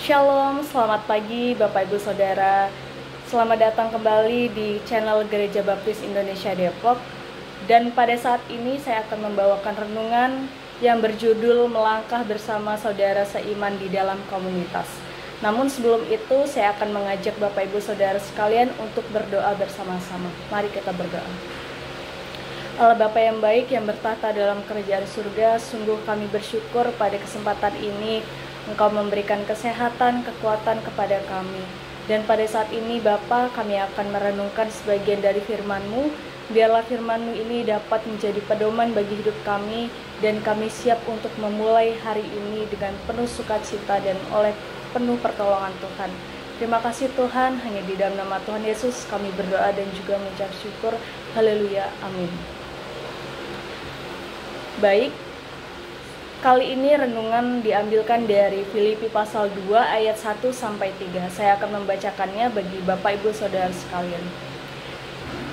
Shalom, selamat pagi Bapak Ibu Saudara. Selamat datang kembali di channel Gereja Baptis Indonesia Depok. Dan pada saat ini saya akan membawakan renungan yang berjudul Melangkah Bersama Saudara Seiman di Dalam Komunitas. Namun sebelum itu saya akan mengajak Bapak Ibu Saudara sekalian untuk berdoa bersama-sama. Mari kita berdoa. Allah Bapa yang baik yang bertahta dalam kerajaan surga, sungguh kami bersyukur pada kesempatan ini Engkau memberikan kesehatan, kekuatan kepada kami. Dan pada saat ini Bapa, kami akan merenungkan sebagian dari firman-Mu. Biarlah firman-Mu ini dapat menjadi pedoman bagi hidup kami, dan kami siap untuk memulai hari ini dengan penuh sukacita dan oleh penuh pertolongan Tuhan. Terima kasih Tuhan, hanya di dalam nama Tuhan Yesus kami berdoa dan juga mengucap syukur. Haleluya, amin. Baik, kali ini renungan diambilkan dari Filipi pasal 2 ayat 1-3. Saya akan membacakannya bagi Bapak Ibu Saudara sekalian.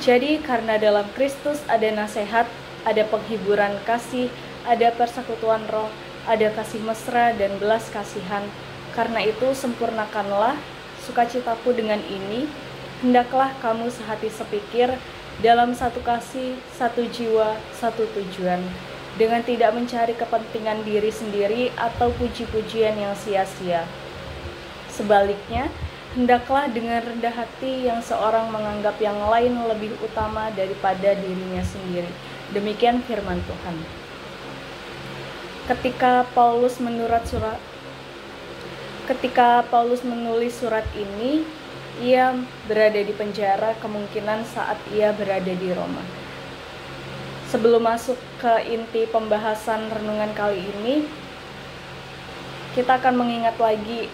Jadi karena dalam Kristus ada nasihat, ada penghiburan kasih, ada persekutuan roh, ada kasih mesra dan belas kasihan. Karena itu sempurnakanlah sukacitaku dengan ini, hendaklah kamu sehati sepikir, dalam satu kasih, satu jiwa, satu tujuan, dengan tidak mencari kepentingan diri sendiri atau puji-pujian yang sia-sia. Sebaliknya, hendaklah dengan rendah hati yang seorang menganggap yang lain lebih utama daripada dirinya sendiri. Demikian firman Tuhan. Ketika Paulus menulis surat ini, ia berada di penjara, kemungkinan saat ia berada di Roma. Sebelum masuk ke inti pembahasan renungan kali ini, kita akan mengingat lagi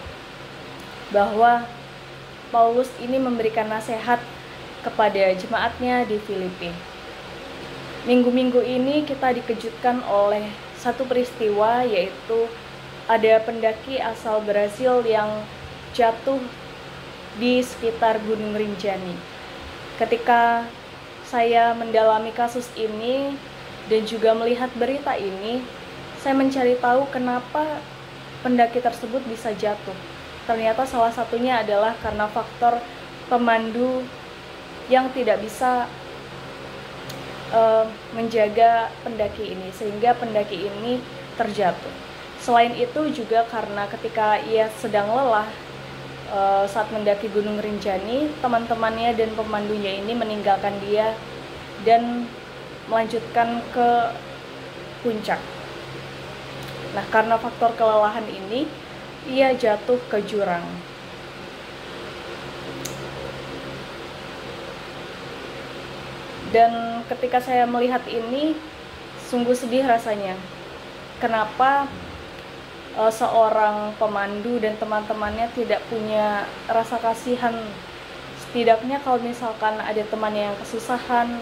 bahwa Paulus ini memberikan nasihat kepada jemaatnya di Filipi. Minggu-minggu ini kita dikejutkan oleh satu peristiwa, yaitu ada pendaki asal Brasil yang jatuh di sekitar Gunung Rinjani. Ketika saya mendalami kasus ini dan juga melihat berita ini, saya mencari tahu kenapa pendaki tersebut bisa jatuh. Ternyata salah satunya adalah karena faktor pemandu yang tidak bisa menjaga pendaki ini, sehingga pendaki ini terjatuh. Selain itu juga karena ketika ia sedang lelah saat mendaki Gunung Rinjani, teman-temannya dan pemandunya ini meninggalkan dia dan melanjutkan ke puncak. Nah, karena faktor kelelahan ini, ia jatuh ke jurang. Dan ketika saya melihat ini, sungguh sedih rasanya. Kenapa seorang pemandu dan teman-temannya tidak punya rasa kasihan? Setidaknya kalau misalkan ada temannya yang kesusahan,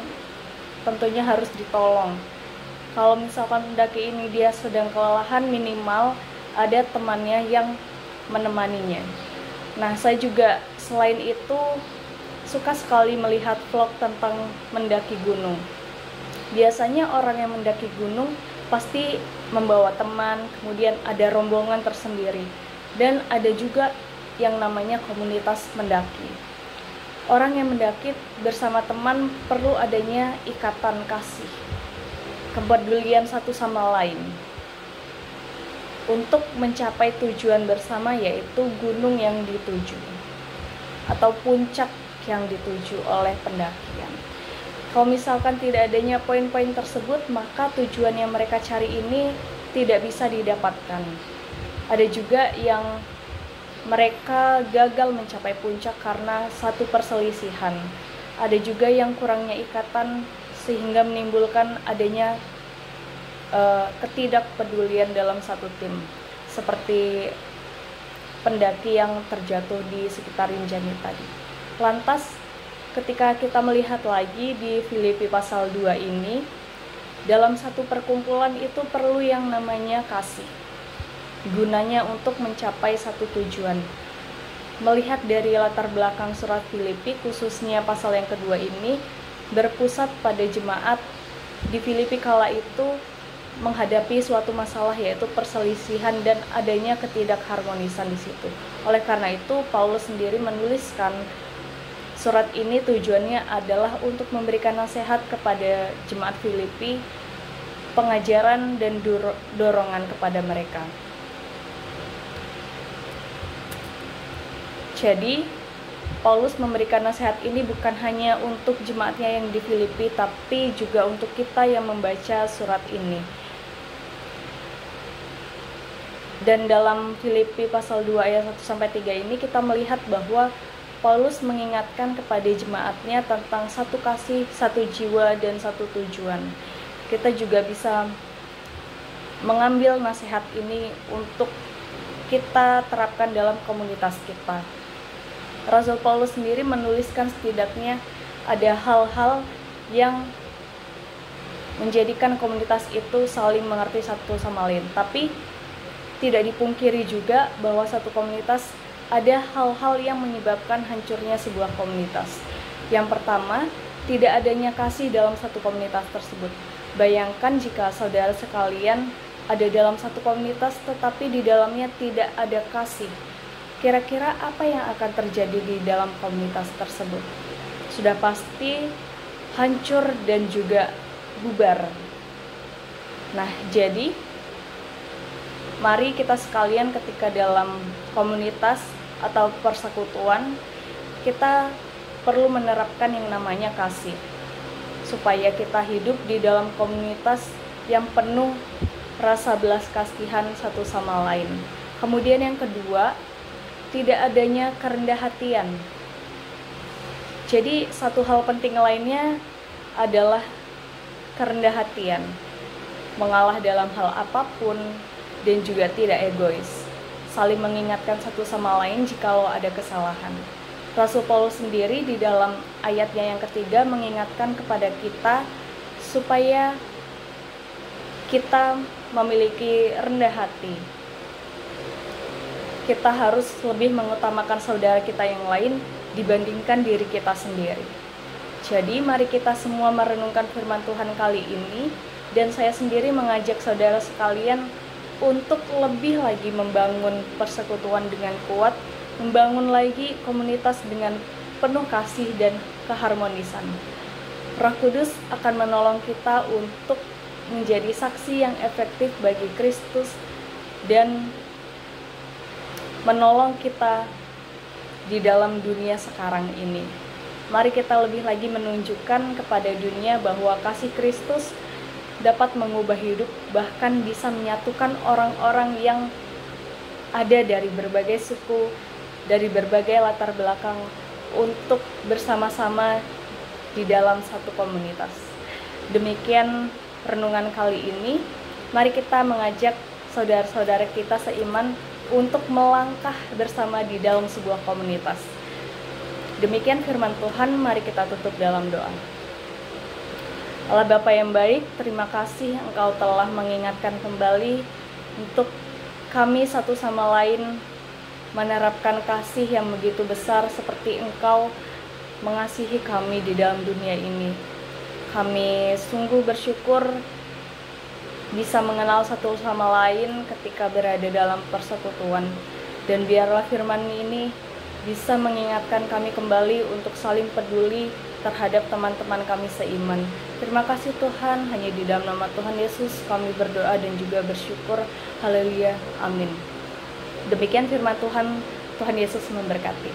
tentunya harus ditolong. Kalau misalkan pendaki ini dia sedang kelelahan, minimal ada temannya yang menemaninya. Nah, saya juga selain itu suka sekali melihat vlog tentang mendaki gunung. Biasanya orang yang mendaki gunung pasti membawa teman, kemudian ada rombongan tersendiri, dan ada juga yang namanya komunitas mendaki. Orang yang mendaki bersama teman perlu adanya ikatan kasih, kepedulian satu sama lain untuk mencapai tujuan bersama, yaitu gunung yang dituju atau puncak yang dituju oleh pendakian. Kalau misalkan tidak adanya poin-poin tersebut, maka tujuan yang mereka cari ini tidak bisa didapatkan. Ada juga yang mereka gagal mencapai puncak karena satu perselisihan. Ada juga yang kurangnya ikatan sehingga menimbulkan adanya ketidakpedulian dalam satu tim. Seperti pendaki yang terjatuh di sekitar Rinjani tadi. Lantas, ketika kita melihat lagi di Filipi pasal 2 ini, dalam satu perkumpulan itu perlu yang namanya kasih. Gunanya untuk mencapai satu tujuan. Melihat dari latar belakang surat Filipi, khususnya pasal yang kedua ini, berpusat pada jemaat di Filipi kala itu menghadapi suatu masalah, yaitu perselisihan dan adanya ketidakharmonisan di situ. Oleh karena itu, Paulus sendiri menuliskan surat ini tujuannya adalah untuk memberikan nasihat kepada jemaat Filipi, pengajaran dan dorongan kepada mereka. Jadi, Paulus memberikan nasihat ini bukan hanya untuk jemaatnya yang di Filipi, tapi juga untuk kita yang membaca surat ini. Dan dalam Filipi pasal 2 ayat 1-3 ini kita melihat bahwa Paulus mengingatkan kepada jemaatnya tentang satu kasih, satu jiwa, dan satu tujuan. Kita juga bisa mengambil nasihat ini untuk kita terapkan dalam komunitas kita. Rasul Paulus sendiri menuliskan setidaknya ada hal-hal yang menjadikan komunitas itu saling mengerti satu sama lain. Tapi tidak dipungkiri juga bahwa satu komunitas ada hal-hal yang menyebabkan hancurnya sebuah komunitas. Yang pertama, tidak adanya kasih dalam satu komunitas tersebut. Bayangkan jika saudara sekalian ada dalam satu komunitas tetapi di dalamnya tidak ada kasih. Kira-kira apa yang akan terjadi di dalam komunitas tersebut? Sudah pasti hancur dan juga bubar. Nah, jadi mari kita sekalian ketika dalam komunitas atau persekutuan, kita perlu menerapkan yang namanya kasih, supaya kita hidup di dalam komunitas yang penuh rasa belas kasihan satu sama lain. Kemudian yang kedua, tidak adanya kerendah hatian. Jadi satu hal penting lainnya adalah kerendah hatian, mengalah dalam hal apapun, dan juga tidak egois, saling mengingatkan satu sama lain jikalau ada kesalahan. Rasul Paulus sendiri di dalam ayatnya yang ketiga mengingatkan kepada kita supaya kita memiliki rendah hati. Kita harus lebih mengutamakan saudara kita yang lain dibandingkan diri kita sendiri. Jadi mari kita semua merenungkan firman Tuhan kali ini, dan saya sendiri mengajak saudara sekalian untuk lebih lagi membangun persekutuan dengan kuat, membangun lagi komunitas dengan penuh kasih dan keharmonisan. Roh Kudus akan menolong kita untuk menjadi saksi yang efektif bagi Kristus dan menolong kita di dalam dunia sekarang ini. Mari kita lebih lagi menunjukkan kepada dunia bahwa kasih Kristus dapat mengubah hidup, bahkan bisa menyatukan orang-orang yang ada dari berbagai suku, dari berbagai latar belakang untuk bersama-sama di dalam satu komunitas. Demikian renungan kali ini. Mari kita mengajak saudara-saudara kita seiman untuk melangkah bersama di dalam sebuah komunitas. Demikian firman Tuhan, mari kita tutup dalam doa. Allah Bapa yang baik, terima kasih Engkau telah mengingatkan kembali untuk kami satu sama lain menerapkan kasih yang begitu besar seperti Engkau mengasihi kami di dalam dunia ini. Kami sungguh bersyukur bisa mengenal satu sama lain ketika berada dalam persekutuan, dan biarlah firman ini bisa mengingatkan kami kembali untuk saling peduli terhadap teman-teman kami seiman. Terima kasih Tuhan, hanya di dalam nama Tuhan Yesus kami berdoa dan juga bersyukur. Haleluya, amin. Demikian firman Tuhan, Tuhan Yesus memberkati.